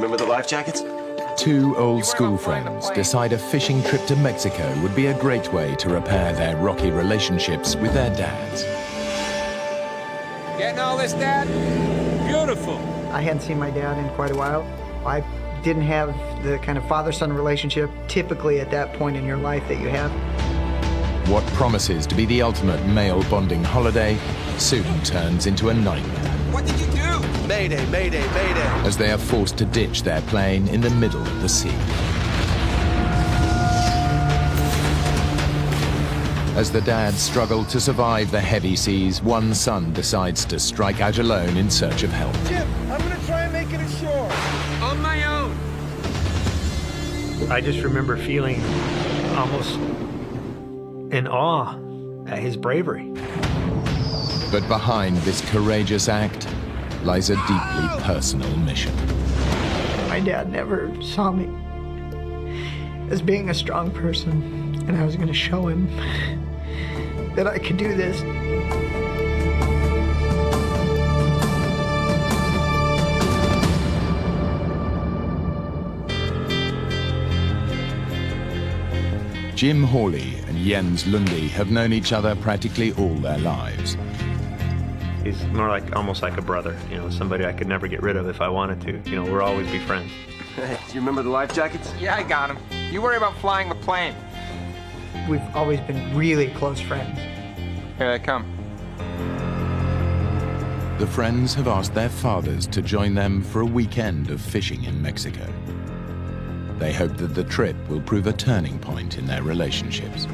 Remember the life jackets? Two old school friends decide a fishing trip to Mexico would be a great way to repair their rocky relationships with their dads. Getting all this, Dad? Beautiful. I hadn't seen my dad in quite a while. I didn't have the kind of father-son relationship typically at that point in your life that you have. What promises to be the ultimate male bonding holiday soon turns into a nightmare. What did you do? Mayday, mayday, mayday. As they are forced to ditch their plane in the middle of the sea. As the dads struggle to survive the heavy seas, one son decides to strike out alone in search of help. Jim, I'm gonna try and make it ashore. On my own. I just remember feeling almost in awe at his bravery. But behind this courageous act lies a deeply personal mission. My dad never saw me as being a strong person, and I was going to show him that I could do this. Jim Hawley and Jens Lundy have known each other practically all their lives. He's more like, almost like a brother, you know, somebody I could never get rid of if I wanted to. You know, we'll always be friends. Hey, do you remember the life jackets? Yeah, I got him. You worry about flying the plane. We've always been really close friends. Here they come. The friends have asked their fathers to join them for a weekend of fishing in Mexico. They hope that the trip will prove a turning point in their relationships.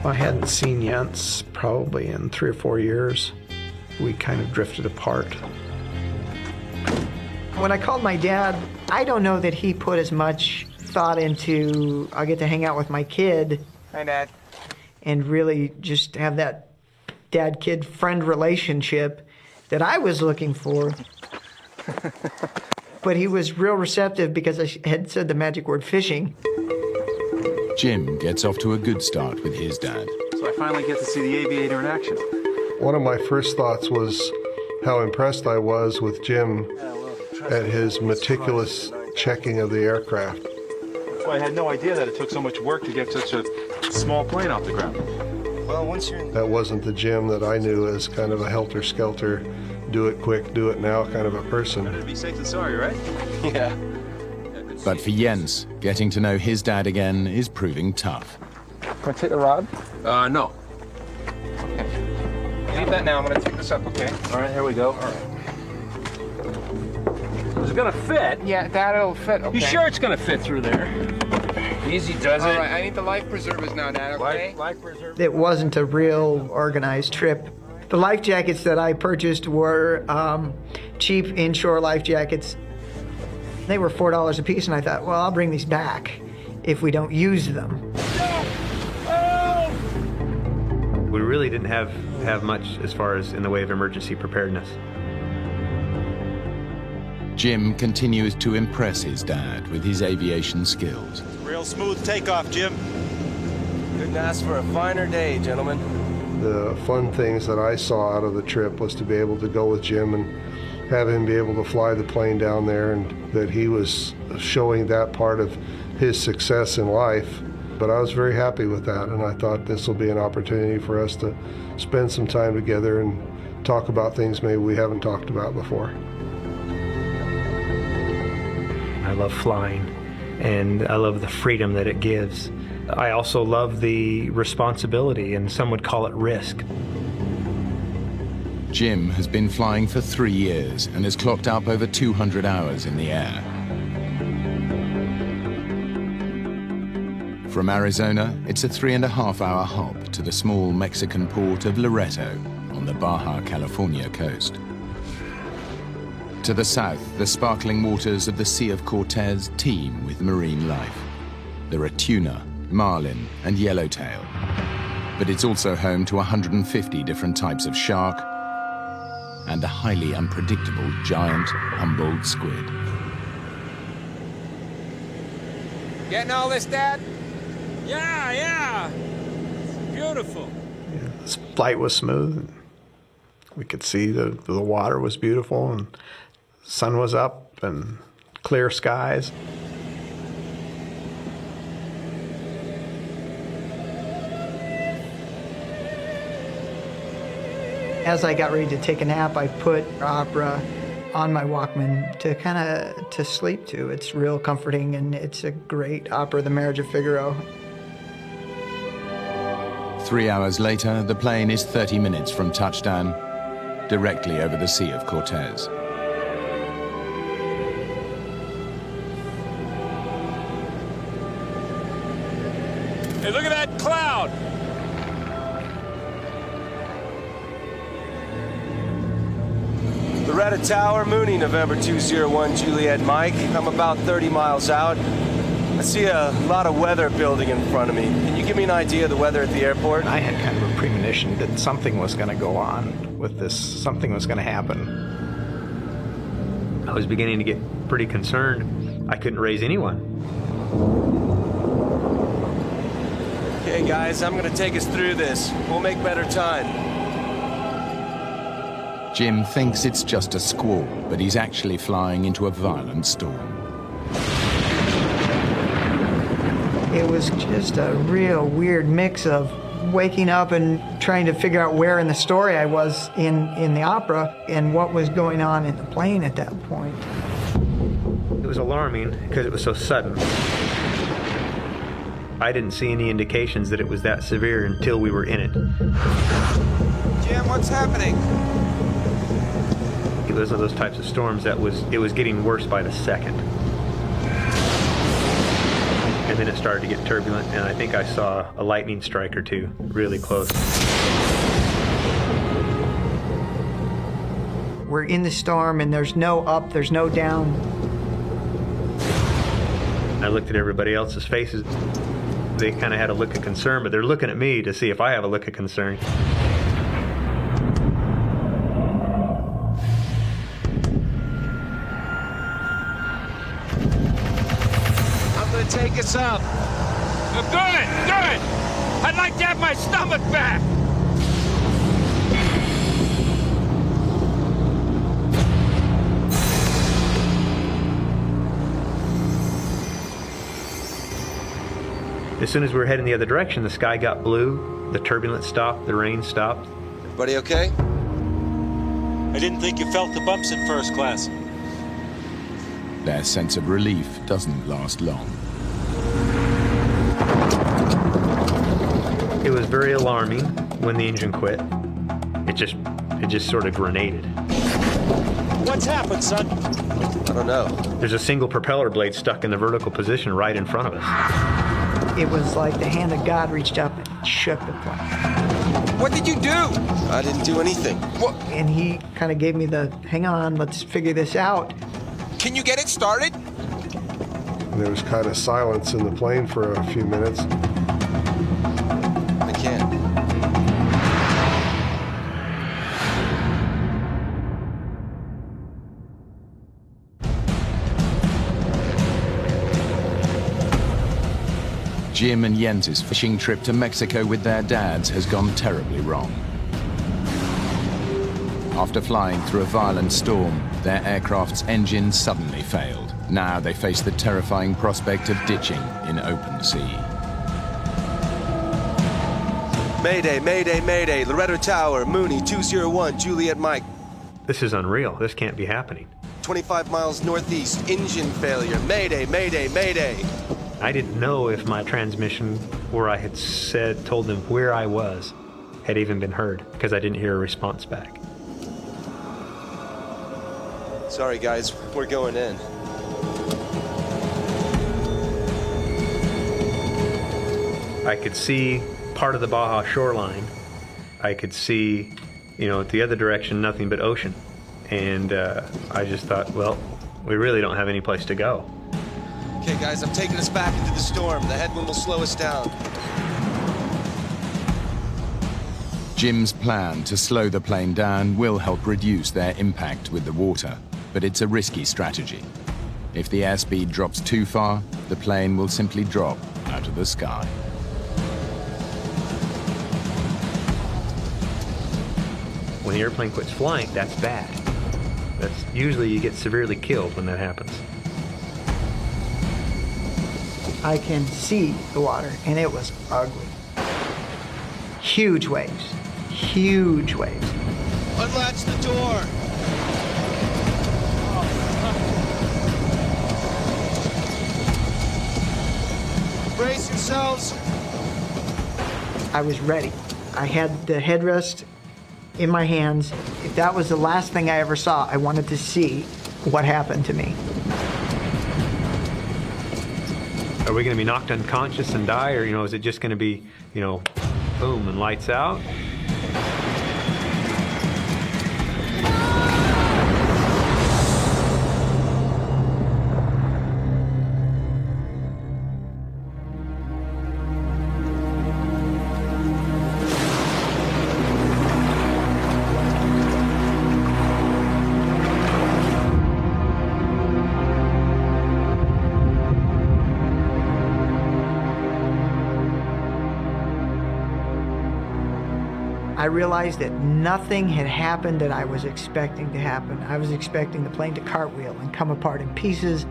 I hadn't seen Jens probably in 3 or 4 years. We kind of drifted apart. When I called my dad, I don't know that he put as much thought into, I'll get to hang out with my kid. Hi, Dad. And really just have that dad-kid friend relationship that I was looking for. But he was real receptive because I had said the magic word fishing. Jim gets off to a good start with his dad. So I finally get to see the aviator in action. One of my first thoughts was how impressed I was with Jim at his meticulous checking of the aircraft. That's why I had no idea that it took so much work to get such a small plane off the ground. Well, once you're in... That wasn't the Jim that I knew as kind of a helter-skelter, do it quick, do it now kind of a person. Better be safe than sorry, right? Yeah. But for Jens, getting to know his dad again is proving tough. Can I take the rod? No. Okay. Leave that now. I'm going to take this up, okay? All right, here we go. All right. Is it gonna fit? Yeah, that'll fit, okay. You sure it's gonna fit through there? Easy does it. All right, I need the life preservers now, Dad, okay? Life preserver. It wasn't a real organized trip. The life jackets that I purchased were cheap inshore life jackets. They were $4 a piece, and I thought, well, I'll bring these back if we don't use them. We really didn't have much as far as in the way of emergency preparedness. Jim continues to impress his dad with his aviation skills. Real smooth takeoff, Jim. Couldn't ask for a finer day, gentlemen. The fun things that I saw out of the trip was to be able to go with Jim and have him be able to fly the plane down there, and that he was showing that part of his success in life. But I was very happy with that, and I thought this will be an opportunity for us to spend some time together and talk about things maybe we haven't talked about before. I love flying, and I love the freedom that it gives. I also love the responsibility, and some would call it risk. Jim has been flying for 3 years and has clocked up over 200 hours in the air. From Arizona, it's a 3.5-hour hop to the small Mexican port of Loreto on the Baja California coast. To the south, the sparkling waters of the Sea of Cortez teem with marine life. There are tuna, marlin, and yellowtail. But it's also home to 150 different types of shark and a highly unpredictable giant humboldt squid. Getting all this, Dad? Yeah. It's beautiful. Yeah, this flight was smooth. We could see the water was beautiful, and the sun was up. and clear skies. As I got ready to take a nap, I put opera on my Walkman to sleep to. It's real comforting, and it's a great opera, The Marriage of Figaro. 3 hours later, the plane is 30 minutes from touchdown, directly over the Sea of Cortez. Hey, look at that cloud! Loreto Tower, Mooney, November 201, Juliet Mike. I'm about 30 miles out. I see a lot of weather building in front of me. Can you give me an idea of the weather at the airport? I had kind of a premonition that something was going to go on with this, something was going to happen. I was beginning to get pretty concerned. I couldn't raise anyone. Okay, guys, I'm gonna take us through this. We'll make better time. Jim thinks it's just a squall, but he's actually flying into a violent storm. It was just a real weird mix of waking up and trying to figure out where in the story I was in the opera and what was going on in the plane at that point. It was alarming because it was so sudden. I didn't see any indications that it was that severe until we were in it. Jim, what's happening? It was one of those types of storms that it was getting worse by the second. And then it started to get turbulent, and I think I saw a lightning strike or two really close. We're in the storm, and there's no up, there's no down. I looked at everybody else's faces. They kind of had a look of concern, but they're looking at me to see if I have a look of concern. I'm gonna take us up. Good, good! I'd like to have my stomach back! As soon as we were heading the other direction, the sky got blue, the turbulence stopped, the rain stopped. Everybody okay? I didn't think you felt the bumps in first class. Their sense of relief doesn't last long. It was very alarming when the engine quit. It just sort of grenaded. What's happened, son? I don't know. There's a single propeller blade stuck in the vertical position right in front of us. It was like the hand of God reached up and shook the plane. What did you do? I didn't do anything. What? And he kind of gave me the, hang on, let's figure this out. Can you get it started? And there was kind of silence in the plane for a few minutes. I can't. Jim and Jens's fishing trip to Mexico with their dads has gone terribly wrong. After flying through a violent storm, their aircraft's engine suddenly failed. Now they face the terrifying prospect of ditching in open sea. Mayday, mayday, mayday. Loreto Tower, Mooney, 201, Juliet Mike. This is unreal. This can't be happening. 25 miles northeast, engine failure. Mayday, mayday, mayday. I didn't know if my transmission, where I had told them where I was, had even been heard, because I didn't hear a response back. Sorry, guys. We're going in. I could see part of the Baja shoreline. I could see, the other direction, nothing but ocean. And I just thought, well, we really don't have any place to go. Okay, guys, I'm taking us back into the storm. The headwind will slow us down. Jim's plan to slow the plane down will help reduce their impact with the water, but it's a risky strategy. If the airspeed drops too far, the plane will simply drop out of the sky. When the airplane quits flying, that's bad. That's usually you get severely killed when that happens. I can see the water, and it was ugly. Huge waves. Huge waves. Unlatch the door. Brace yourselves. I was ready. I had the headrest in my hands. If that was the last thing I ever saw, I wanted to see what happened to me. Are we going to be knocked unconscious and die, or, is it just going to be, boom and lights out? I realized that nothing had happened that I was expecting to happen. I was expecting the plane to cartwheel and come apart in pieces.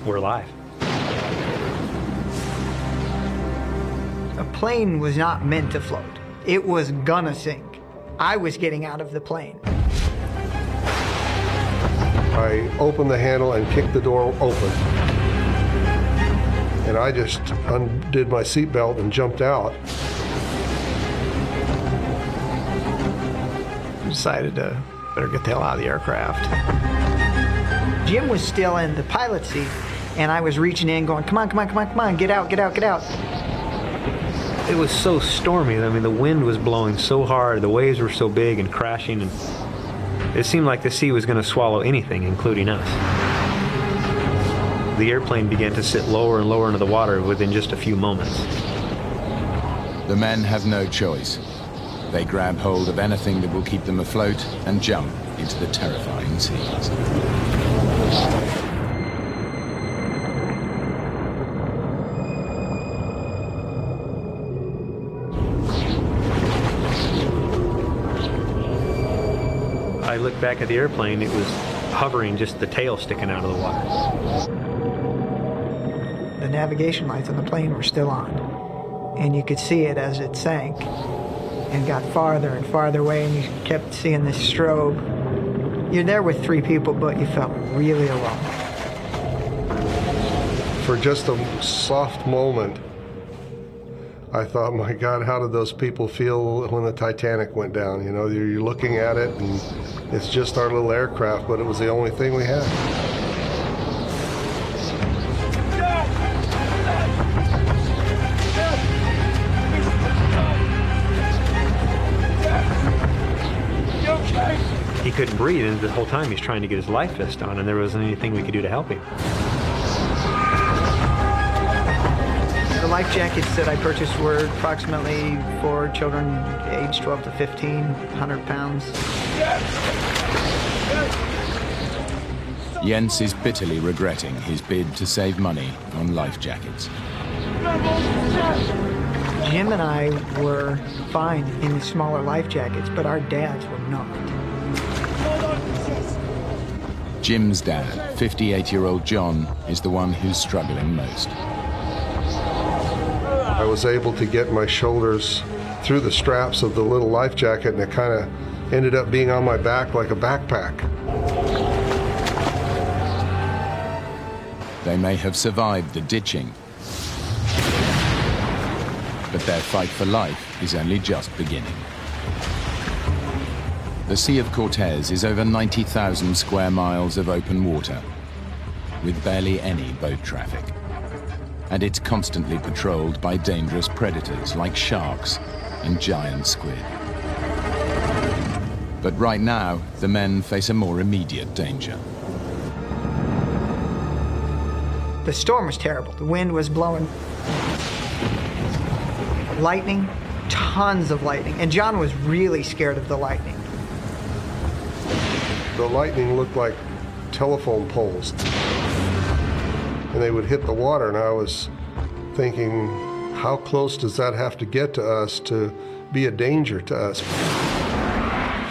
We're alive. A plane was not meant to float. It was gonna sink. I was getting out of the plane. I opened the handle and kicked the door open. And I just undid my seatbelt and jumped out. Decided to better get the hell out of the aircraft. Jim was still in the pilot seat, and I was reaching in going, come on, come on, come on, come on, get out, get out, get out. It was so stormy. I mean, the wind was blowing so hard, the waves were so big and crashing, and it seemed like the sea was going to swallow anything, including us. The airplane began to sit lower and lower into the water within just a few moments. The men have no choice. They grab hold of anything that will keep them afloat and jump into the terrifying seas. I looked back at the airplane, it was hovering, just the tail sticking out of the water. The navigation lights on the plane were still on, and you could see it as it sank and got farther and farther away, and you kept seeing this strobe. You're there with 3 people, but you felt really alone. For just a soft moment, I thought, my God, how did those people feel when the Titanic went down? You're looking at it, and it's just our little aircraft, but it was the only thing we had. He couldn't breathe, and the whole time he's trying to get his life vest on, and there wasn't anything we could do to help him. The life jackets that I purchased were approximately for children aged 12 to 15, 100 pounds. Jens is bitterly regretting his bid to save money on life jackets. Jim and I were fine in the smaller life jackets, but our dads were not. Jim's dad, 58-year-old John, is the one who's struggling most. I was able to get my shoulders through the straps of the little life jacket, and it kind of ended up being on my back like a backpack. They may have survived the ditching, but their fight for life is only just beginning. The Sea of Cortez is over 90,000 square miles of open water, with barely any boat traffic. And it's constantly patrolled by dangerous predators like sharks and giant squid. But right now, the men face a more immediate danger. The storm was terrible. The wind was blowing. Lightning, tons of lightning. And John was really scared of the lightning. The lightning looked like telephone poles. And they would hit the water, and I was thinking, how close does that have to get to us to be a danger to us?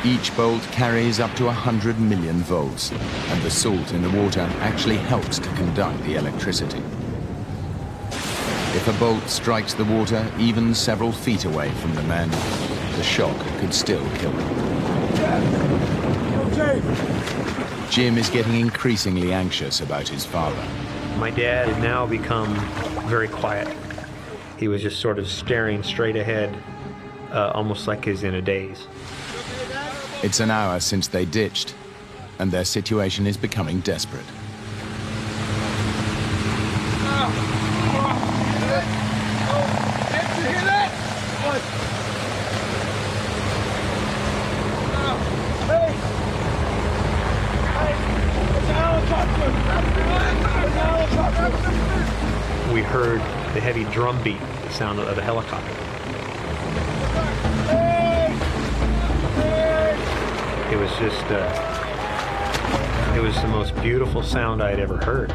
Each bolt carries up to 100 million volts, and the salt in the water actually helps to conduct the electricity. If a bolt strikes the water even several feet away from the men, the shock could still kill them. Jim is getting increasingly anxious about his father. My dad had now become very quiet. He was just sort of staring straight ahead, almost like he's in a daze. It's an hour since they ditched, and their situation is becoming desperate. We heard the heavy drum beat, the sound of the helicopter. It was just, it was the most beautiful sound I'd ever heard.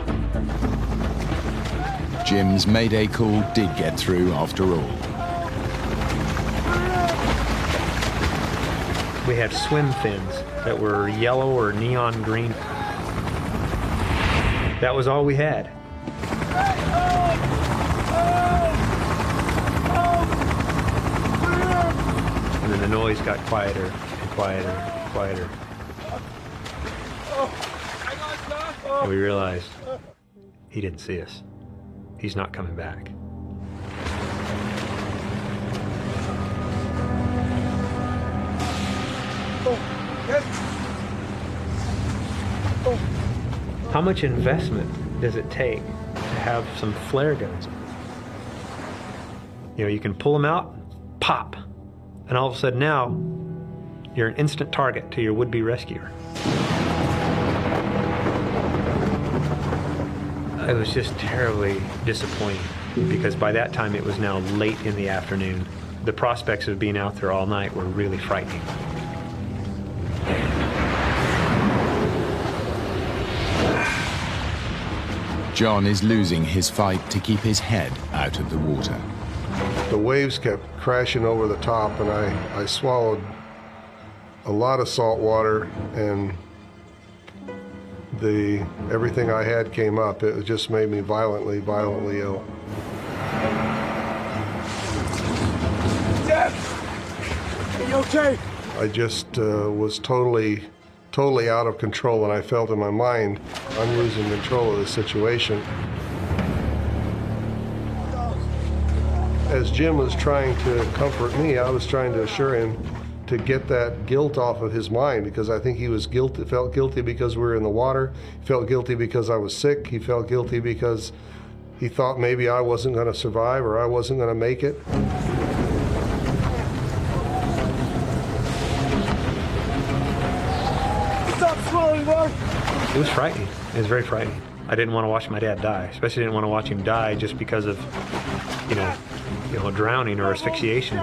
Jim's mayday call did get through after all. We had swim fins that were yellow or neon green. That was all we had. And then the noise got quieter and quieter and quieter. And we realized he didn't see us. He's not coming back. How much investment does it take to have some flare guns? You know, you can pull them out, pop, and all of a sudden now, you're an instant target to your would-be rescuer. It was just terribly disappointing because by that time it was now late in the afternoon. The prospects of being out there all night were really frightening. John is losing his fight to keep his head out of the water. The waves kept crashing over the top, and I swallowed a lot of salt water, and everything I had came up. It just made me violently ill. Jeff! Are you okay? I just was totally out of control, and I felt in my mind, I'm losing control of the situation. As Jim was trying to comfort me, I was trying to assure him to get that guilt off of his mind, because I think he was guilty, felt guilty because we were in the water. He felt guilty because I was sick. He felt guilty because he thought maybe I wasn't going to survive or I wasn't going to make it. Stop swallowing, Mark! It was frightening. It was very frightening. I didn't want to watch my dad die. Especially didn't want to watch him die just because of, you know, drowning or asphyxiation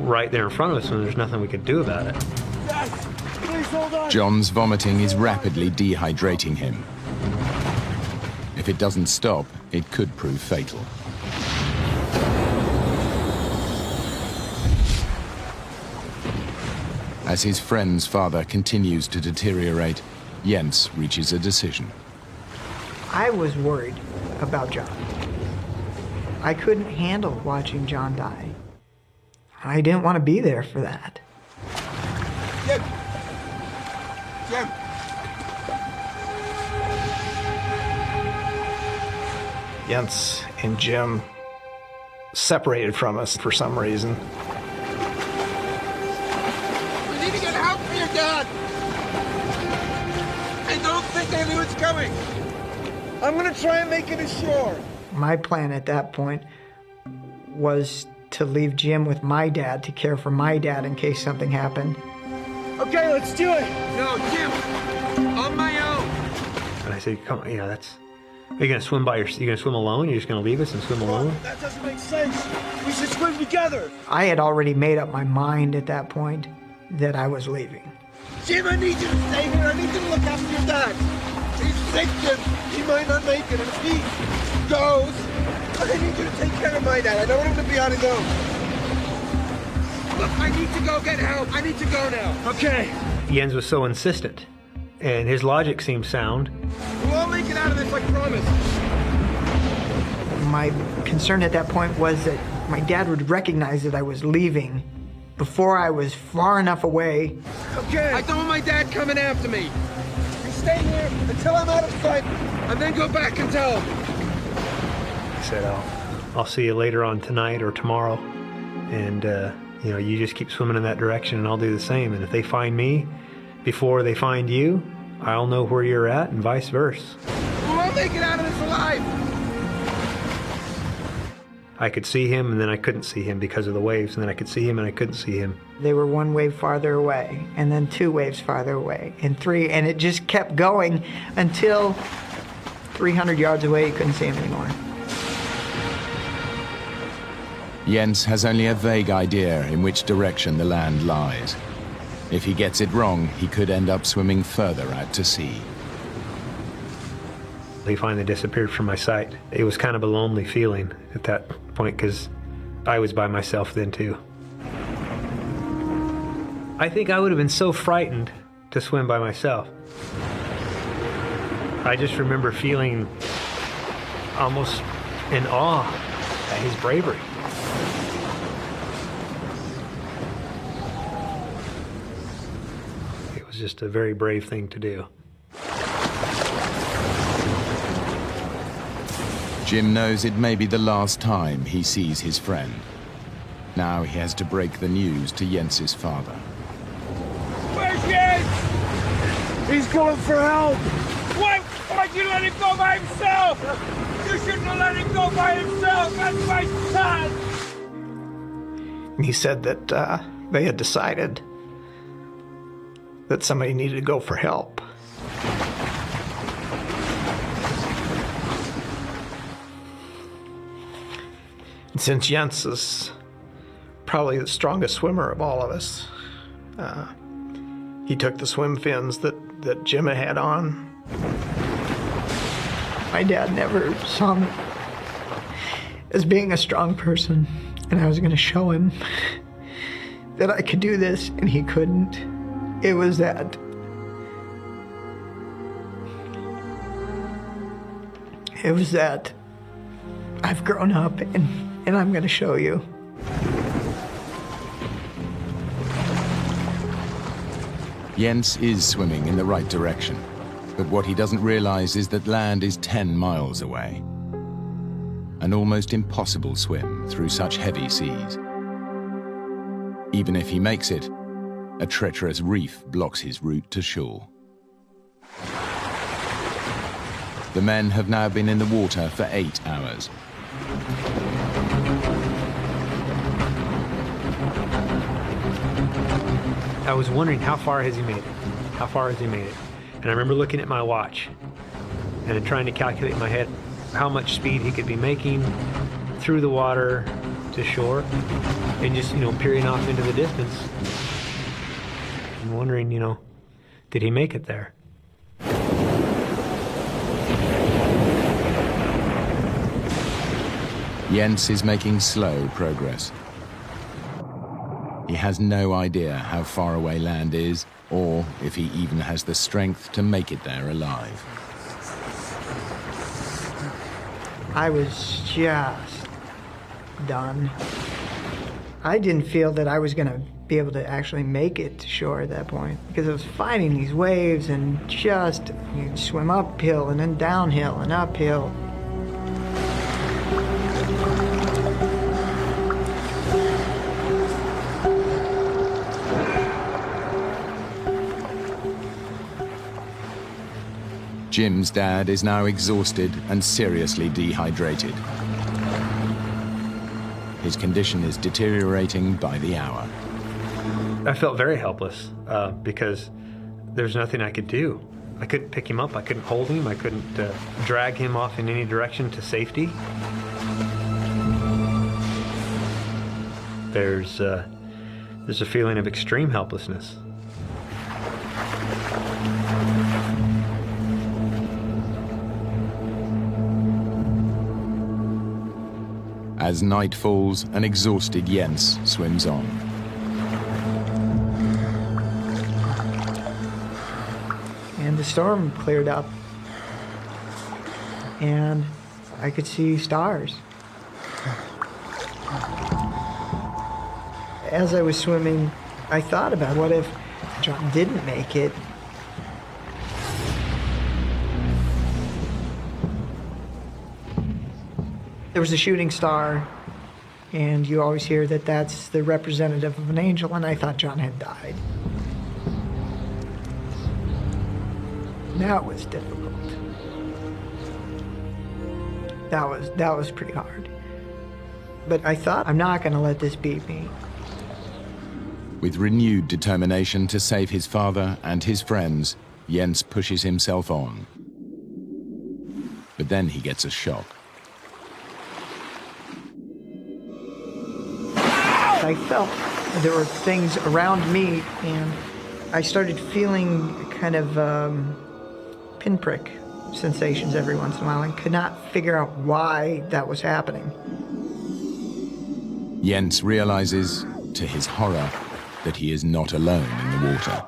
right there in front of us, and there's nothing we could do about it. Dad, please hold on! John's vomiting is rapidly dehydrating him. If it doesn't stop, it could prove fatal. As his friend's father continues to deteriorate, Jens reaches a decision. I was worried about John. I couldn't handle watching John die. I didn't want to be there for that. Jim! Jim! Jens and Jim separated from us for some reason. We need to get help for your dad! I don't think I knew it's coming! I'm gonna try and make it ashore! My plan at that point was to leave Jim with my dad to care for my dad in case something happened. Okay, let's do it! No, Jim! On my own! And I said, "Come on, that's. Are you gonna swim by you gonna swim alone? You're just gonna leave us and swim alone?" That doesn't make sense! We should swim together! I had already made up my mind at that point that I was leaving. Jim, I need you to stay here. I need you to look after your dad. He's sick, Jim. He might not make it. And if he goes, I need you to take care of my dad. I don't want him to be on his own. I need to go get help. I need to go now. Okay. Jens was so insistent, and his logic seemed sound. We'll all make it out of this, I promise. My concern at that point was that my dad would recognize that I was leaving before I was far enough away. Okay. I don't want my dad coming after me. You stay here until I'm out of sight, and then go back and tell him. He said, I'll see you later on tonight or tomorrow, and you just keep swimming in that direction, and I'll do the same. And if they find me before they find you, I'll know where you're at, and vice versa. We'll all make it out of this alive. I could see him, and then I couldn't see him because of the waves, and then I could see him, and I couldn't see him. They were 1 wave farther away, and then 2 waves farther away, and 3, and it just kept going until 300 yards away, you couldn't see him anymore. Jens has only a vague idea in which direction the land lies. If he gets it wrong, he could end up swimming further out to sea. He finally disappeared from my sight. It was kind of a lonely feeling at that point because I was by myself then too. I think I would have been so frightened to swim by myself. I just remember feeling almost in awe at his bravery. It was just a very brave thing to do. Jim knows it may be the last time he sees his friend. Now he has to break the news to Jens's father. Where's Jens? He's going for help. Why'd you let him go by himself? You shouldn't have let him go by himself. That's my son. And he said that they had decided that somebody needed to go for help. And since Jens is probably the strongest swimmer of all of us, he took the swim fins that Jim had on. My dad never saw me as being a strong person, and I was going to show him that I could do this, and he couldn't. It was that. It was that I've grown up, and I'm going to show you. Jens is swimming in the right direction, but what he doesn't realize is that land is 10 miles away. An almost impossible swim through such heavy seas. Even if he makes it, a treacherous reef blocks his route to shore. The men have now been in the water for 8 hours. I was wondering how far has he made it? How far has he made it? And I remember looking at my watch and trying to calculate in my head how much speed he could be making through the water to shore and just, peering off into the distance and wondering, did he make it there? Jens is making slow progress. He has no idea how far away land is, or if he even has the strength to make it there alive. I was just done. I didn't feel that I was going to be able to actually make it to shore at that point, because I was fighting these waves and just, you swim uphill and then downhill and uphill. Jim's dad is now exhausted and seriously dehydrated. His condition is deteriorating by the hour. I felt very helpless because there's nothing I could do. I couldn't pick him up, I couldn't hold him, I couldn't drag him off in any direction to safety. There's a feeling of extreme helplessness. As night falls, an exhausted Jens swims on. the storm cleared up, and I could see stars. As I was swimming, I thought about what if John didn't make it. There was a shooting star, and you always hear that that's the representative of an angel, and I thought John had died. That was difficult. That was pretty hard. But I thought, I'm not going to let this beat me. With renewed determination to save his father and his friends, Jens pushes himself on. But then he gets a shock. I felt there were things around me, and I started feeling kind of pinprick sensations every once in a while and could not figure out why that was happening. Jens realizes, to his horror, that he is not alone in the water.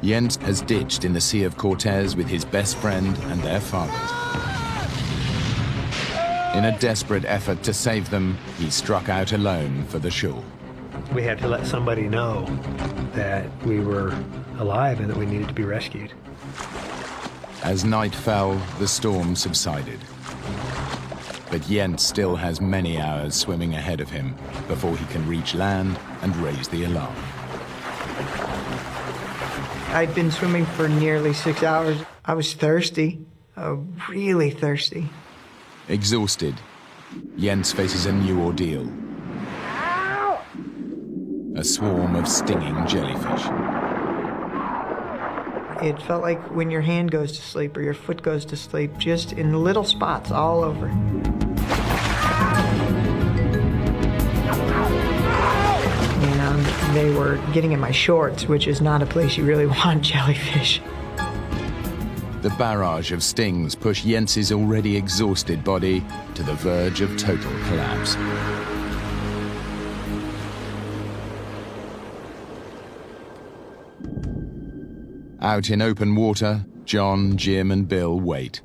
Jens has ditched in the Sea of Cortez with his best friend and their fathers. In a desperate effort to save them, he struck out alone for the shore. We had to let somebody know that we were alive and that we needed to be rescued. As night fell, the storm subsided. But Jens still has many hours swimming ahead of him before he can reach land and raise the alarm. I'd been swimming for nearly 6 hours. I was thirsty, really thirsty. Exhausted, Jens faces a new ordeal. A swarm of stinging jellyfish. It felt like when your hand goes to sleep or your foot goes to sleep, just in little spots all over. And they were getting in my shorts, which is not a place you really want jellyfish. The barrage of stings push Jens's already exhausted body to the verge of total collapse. Out in open water, John, Jim, and Bill wait.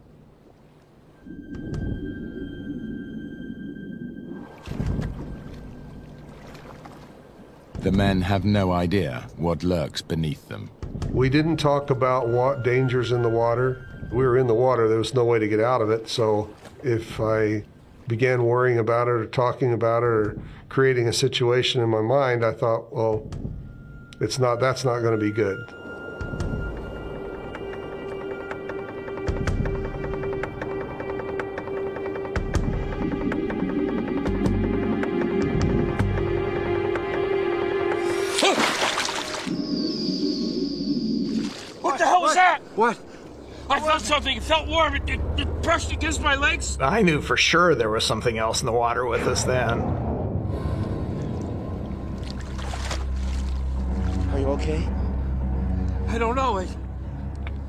The men have no idea what lurks beneath them. We didn't talk about what dangers in the water. We were in the water, there was no way to get out of it, so if I began worrying about it or talking about it or creating a situation in my mind, I thought, well, that's not going to be good. What the hell was that? What? I felt something. It felt warm. It brushed against my legs. I knew for sure there was something else in the water with us then. Are you okay? I don't know.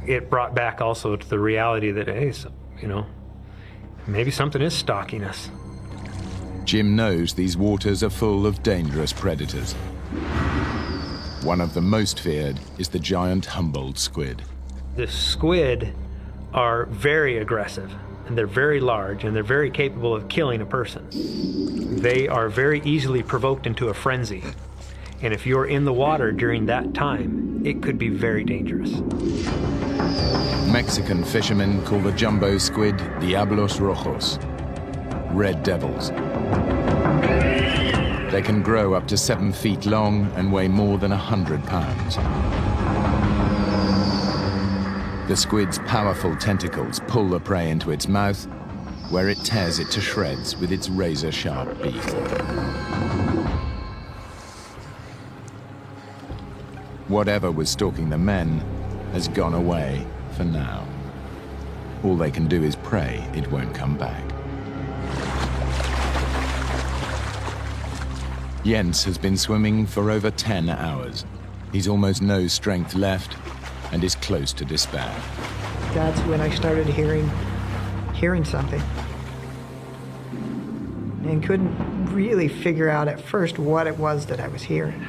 It brought back also to the reality that, hey, maybe something is stalking us. Jim knows these waters are full of dangerous predators. One of the most feared is the giant Humboldt squid. The squid are very aggressive, and they're very large, and they're very capable of killing a person. They are very easily provoked into a frenzy. And if you're in the water during that time, it could be very dangerous. Mexican fishermen call the jumbo squid Diablos Rojos, red devils. They can grow up to 7 feet long and weigh more than 100 pounds. The squid's powerful tentacles pull the prey into its mouth, where it tears it to shreds with its razor-sharp beak. Whatever was stalking the men has gone away for now. All they can do is pray it won't come back. Jens has been swimming for over 10 hours. He's almost no strength left and is close to despair. That's when I started hearing something. And couldn't really figure out at first what it was that I was hearing.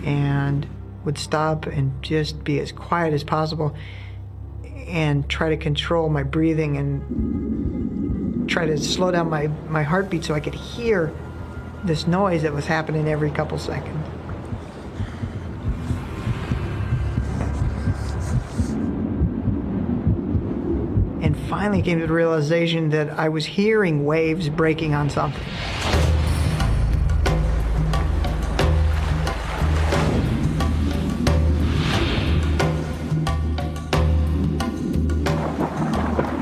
and would stop and just be as quiet as possible and try to control my breathing and try to slow down my heartbeat so I could hear this noise that was happening every couple seconds. And finally came to the realization that I was hearing waves breaking on something.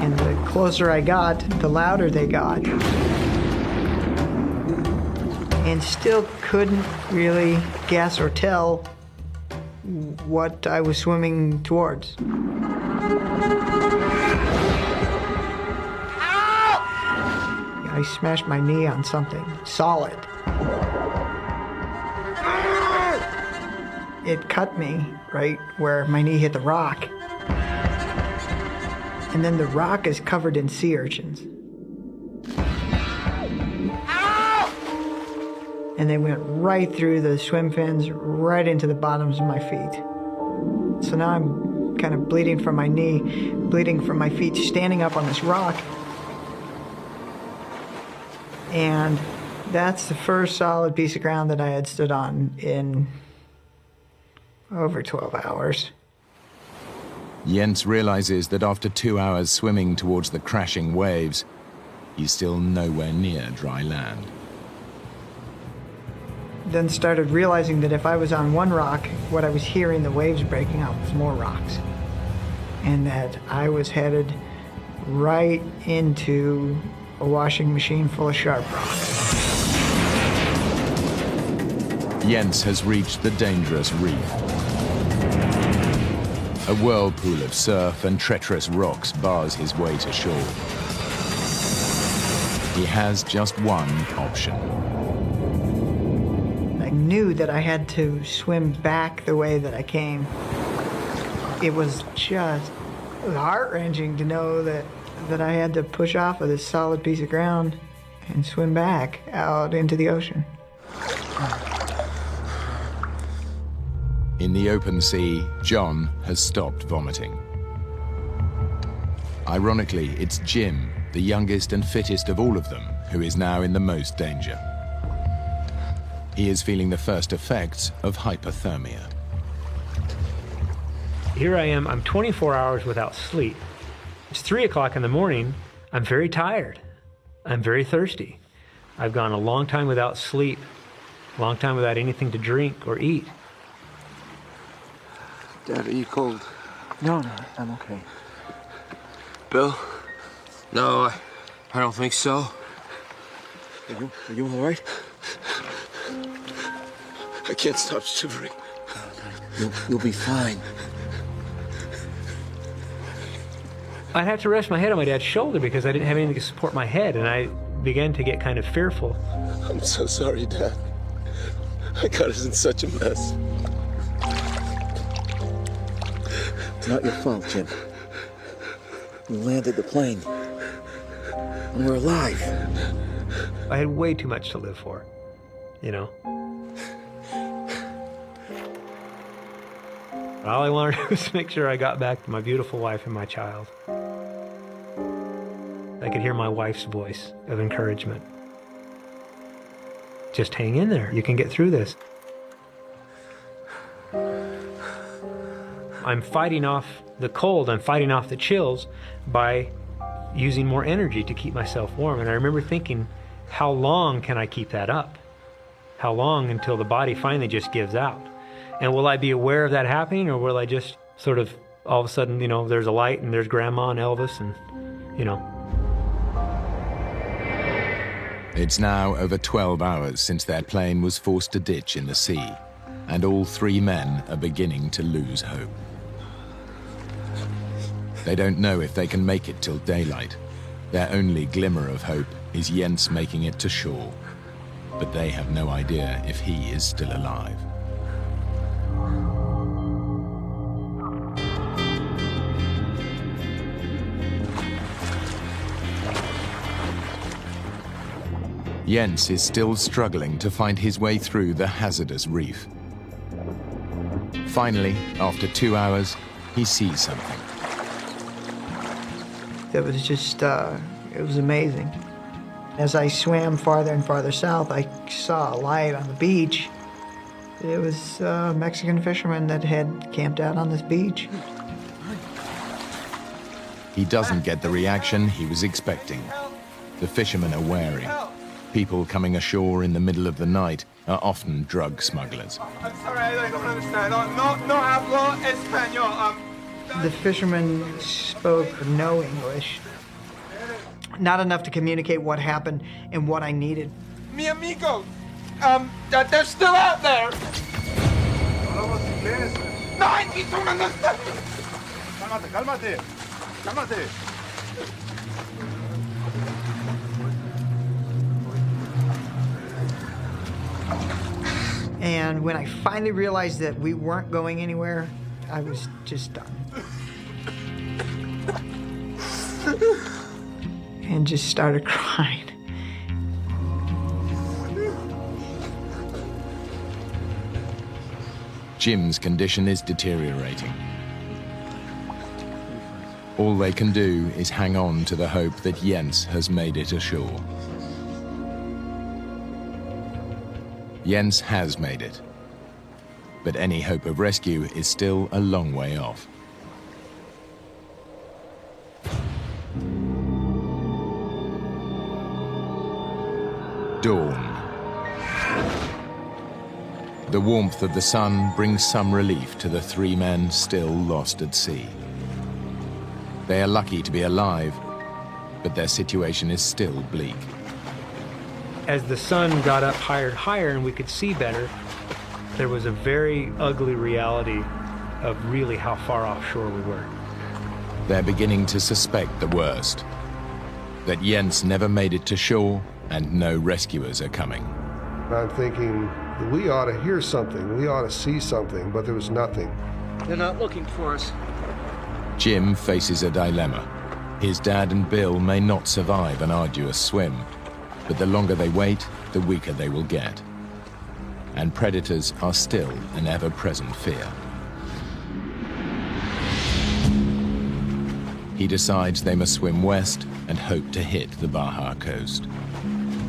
And the closer I got, the louder they got. And still couldn't really guess or tell what I was swimming towards. I smashed my knee on something solid. It cut me right where my knee hit the rock. And then the rock is covered in sea urchins. And they went right through the swim fins, right into the bottoms of my feet. So now I'm kind of bleeding from my knee, bleeding from my feet, standing up on this rock. And that's the first solid piece of ground that I had stood on in over 12 hours. Jens realizes that after 2 hours swimming towards the crashing waves, he's still nowhere near dry land. Then started realizing that if I was on one rock, what I was hearing the waves breaking up was more rocks. And that I was headed right into a washing machine full of sharp rocks. Jens has reached the dangerous reef. A whirlpool of surf and treacherous rocks bars his way to shore. He has just one option. I knew that I had to swim back the way that I came. It was just heart-wrenching to know that I had to push off of this solid piece of ground and swim back out into the ocean. In the open sea, John has stopped vomiting. Ironically, it's Jim, the youngest and fittest of all of them, who is now in the most danger. He is feeling the first effects of hypothermia. Here I am, I'm 24 hours without sleep. It's 3 o'clock in the morning, I'm very tired. I'm very thirsty. I've gone a long time without sleep, a long time without anything to drink or eat. Dad, are you cold? No, I'm okay. Bill? No, I don't think so. Are you all right? I can't stop shivering. You'll be fine. I'd have to rest my head on my dad's shoulder because I didn't have anything to support my head, and I began to get kind of fearful. I'm so sorry, Dad. I got us in such a mess. It's not your fault, Jim. We landed the plane, and we're alive. I had way too much to live for, you know? All I wanted was to make sure I got back to my beautiful wife and my child. I could hear my wife's voice of encouragement. Just hang in there. You can get through this. I'm fighting off the cold. I'm fighting off the chills by using more energy to keep myself warm. And I remember thinking, how long can I keep that up? How long until the body finally just gives out? And will I be aware of that happening, or will I just sort of, all of a sudden, you know, there's a light and there's Grandma and Elvis and, you know. It's now over 12 hours since their plane was forced to ditch in the sea, and all 3 men are beginning to lose hope. They don't know if they can make it till daylight. Their only glimmer of hope is Jens making it to shore, but they have no idea if he is still alive. Jens is still struggling to find his way through the hazardous reef. Finally, after 2 hours, he sees something. It was just, it was amazing. As I swam farther and farther south, I saw a light on the beach. It was a Mexican fisherman that had camped out on this beach. He doesn't get the reaction he was expecting. The fishermen are wary. People coming ashore in the middle of the night are often drug smugglers. I'm sorry, I don't understand. No hablo español. The fisherman spoke no English. Not enough to communicate what happened and what I needed. Mi amigo, that they're still out there. No, I don't understand. Cálmate, cálmate. And when I finally realized that we weren't going anywhere, I was just done. And just started crying. Jim's condition is deteriorating. All they can do is hang on to the hope that Jens has made it ashore. Jens has made it, but any hope of rescue is still a long way off. Dawn. The warmth of the sun brings some relief to the 3 men still lost at sea. They are lucky to be alive, but their situation is still bleak. As the sun got up higher and higher and we could see better, there was a very ugly reality of really how far offshore we were. They're beginning to suspect the worst, that Jens never made it to shore and no rescuers are coming. I'm thinking, we ought to hear something, we ought to see something, but there was nothing. They're not looking for us. Jim faces a dilemma. His dad and Bill may not survive an arduous swim, but the longer they wait, the weaker they will get. And predators are still an ever-present fear. He decides they must swim west and hope to hit the Baja coast.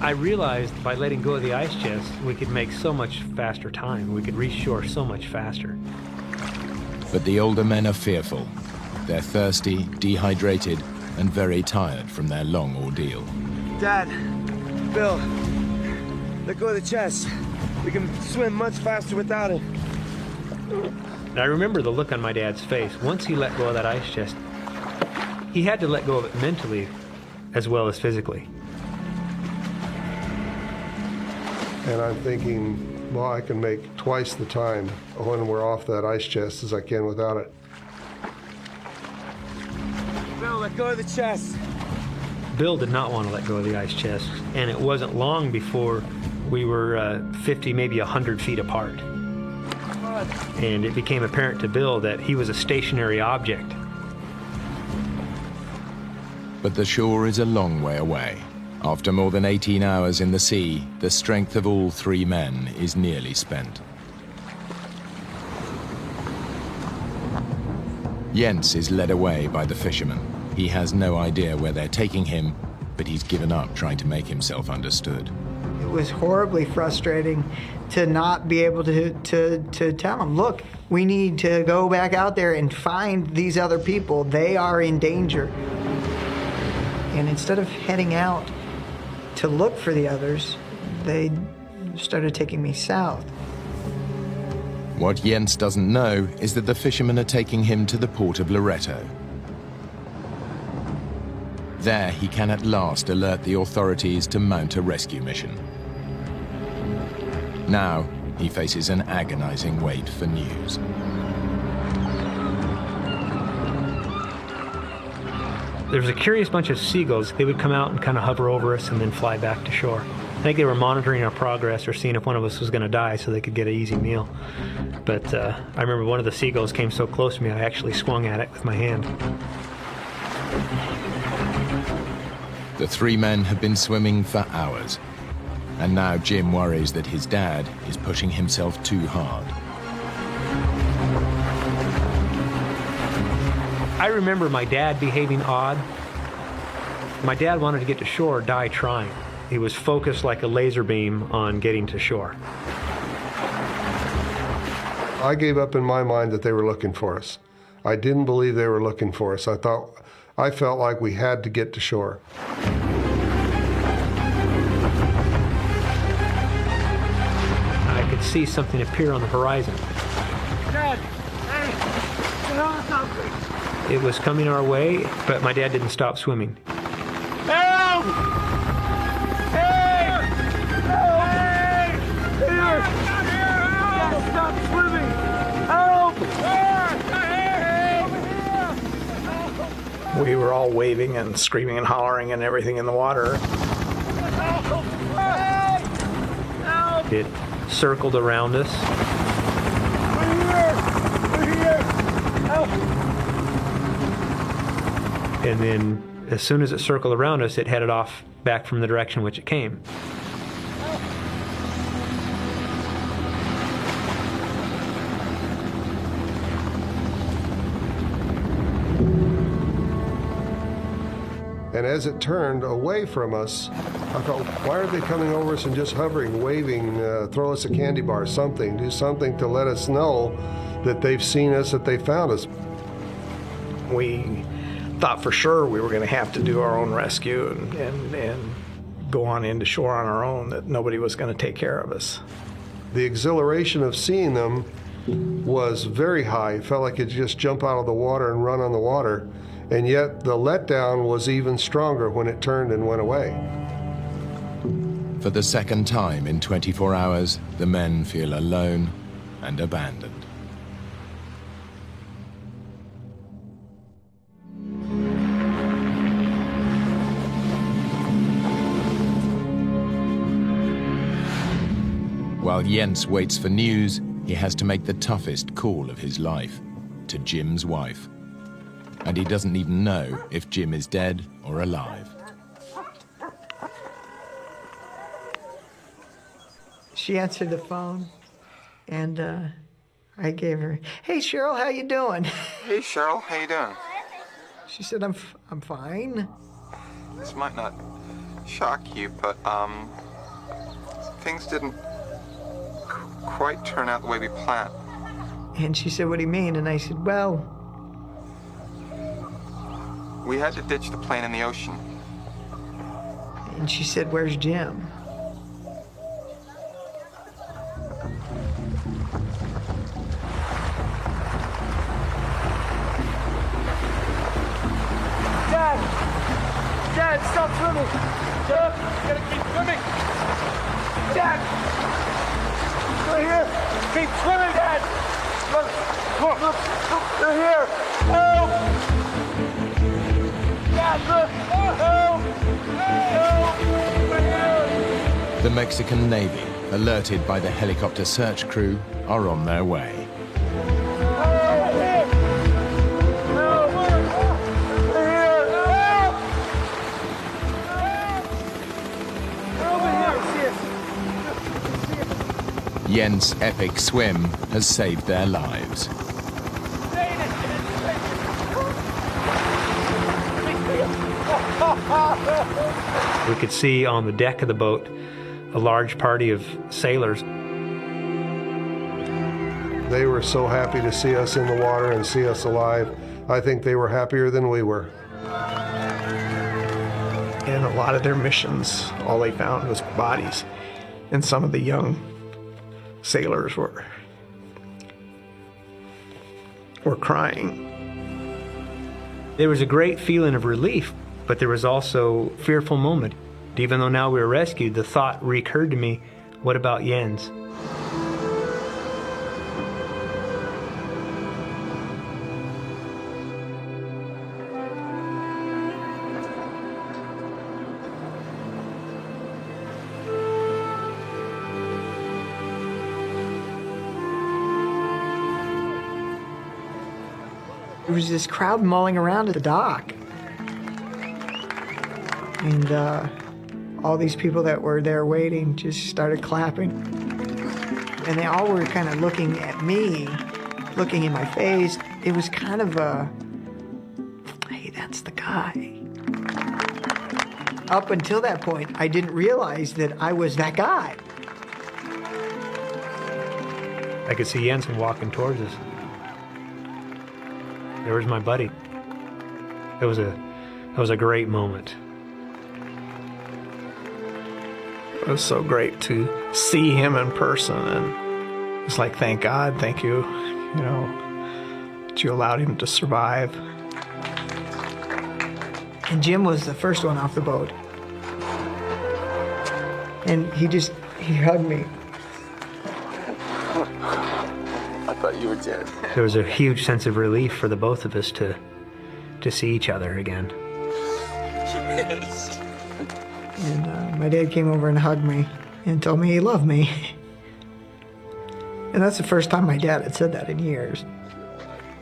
I realized by letting go of the ice chest, we could make so much faster time. We could reach shore so much faster. But the older men are fearful. They're thirsty, dehydrated, and very tired from their long ordeal. Dad, Bill, let go of the chest. We can swim much faster without it. And I remember the look on my dad's face. Once he let go of that ice chest, he had to let go of it mentally as well as physically. And I'm thinking, well, I can make twice the time when we're off that ice chest as I can without it. Bill, let go of the chest. Bill did not want to let go of the ice chest, and it wasn't long before we were 50, maybe 100 feet apart. And it became apparent to Bill that he was a stationary object. But the shore is a long way away. After more than 18 hours in the sea, the strength of all 3 men is nearly spent. Jens is led away by the fishermen. He has no idea where they're taking him, but he's given up trying to make himself understood. It was horribly frustrating to not be able to tell them, look, we need to go back out there and find these other people. They are in danger. And instead of heading out to look for the others, they started taking me south. What Jens doesn't know is that the fishermen are taking him to the port of Loreto. There, he can at last alert the authorities to mount a rescue mission. Now, he faces an agonizing wait for news. There was a curious bunch of seagulls. They would come out and kind of hover over us and then fly back to shore. I think they were monitoring our progress or seeing if one of us was going to die so they could get an easy meal. But I remember one of the seagulls came so close to me, I actually swung at it with my hand. The 3 men have been swimming for hours, and now Jim worries that his dad is pushing himself too hard. I remember my dad behaving odd. My dad wanted to get to shore, die trying. He was focused like a laser beam on getting to shore. I gave up in my mind that they were looking for us. I didn't believe they were looking for us. I felt like we had to get to shore. I could see something appear on the horizon. Dad, hey, the helicopter. It was coming our way, but my dad didn't stop swimming. Help! Hey! Help! Hey! Here! Here! Stop swimming! Help! We were all waving and screaming and hollering and everything in the water. Help! Help! It circled around us. We're here! Help! And then as soon as it circled around us, it headed off back from the direction which it came. And as it turned away from us, I thought, why are they coming over us and just hovering, waving, throw us a candy bar, something, do something to let us know that they've seen us, that they found us. We thought for sure we were going to have to do our own rescue and go on into shore on our own, that nobody was going to take care of us. The exhilaration of seeing them was very high. It felt like you'd just jump out of the water and run on the water. And yet the letdown was even stronger when it turned and went away. For the second time in 24 hours, the men feel alone and abandoned. While Jens waits for news, he has to make the toughest call of his life, to Jim's wife. And he doesn't even know if Jim is dead or alive. She answered the phone, and I gave her, "Hey, Cheryl, how you doing?" Hey, Cheryl, how you doing? She said, I'm fine." This might not shock you, but things didn't quite turn out the way we planned. And she said, "What do you mean?" And I said, "Well, we had to ditch the plane in the ocean." and she said, "Where's Jim?" Dad, stop swimming! Dad, you gotta keep swimming! Dad! They're here! Keep swimming, Dad! Look! They're here! Help! Dad, look! Help! Help! We're here! The Mexican Navy, alerted by the helicopter search crew, are on their way. Jens' epic swim has saved their lives. We could see on the deck of the boat a large party of sailors. They were so happy to see us in the water and see us alive. I think they were happier than we were. In a lot of their missions, all they found was bodies. And some of the young sailors were crying. There was a great feeling of relief, but there was also a fearful moment. Even though now we were rescued, the thought recurred to me, what about Jens? There was this crowd mulling around at the dock. And all these people that were there waiting just started clapping. And they all were kind of looking at me, looking in my face. It was kind of that's the guy. Up until that point, I didn't realize that I was that guy. I could see Jensen walking towards us. There was my buddy. It was a great moment. It was so great to see him in person, and it's like, thank God, thank you, you know, that you allowed him to survive. And Jim was the first one off the boat. And he hugged me. I thought you were dead. There was a huge sense of relief for the both of us to see each other again. Yes. And my dad came over and hugged me and told me he loved me. And that's the first time my dad had said that in years.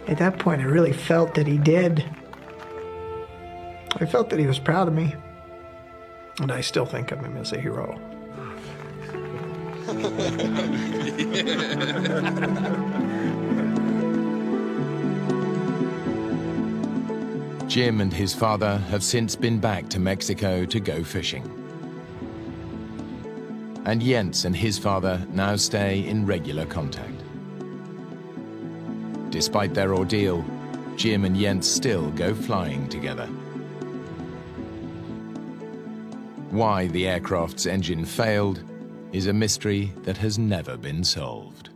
At that point, I really felt that he did. I felt that he was proud of me. And I still think of him as a hero. Jim and his father have since been back to Mexico to go fishing. And Jens and his father now stay in regular contact. Despite their ordeal, Jim and Jens still go flying together. Why the aircraft's engine failed is a mystery that has never been solved.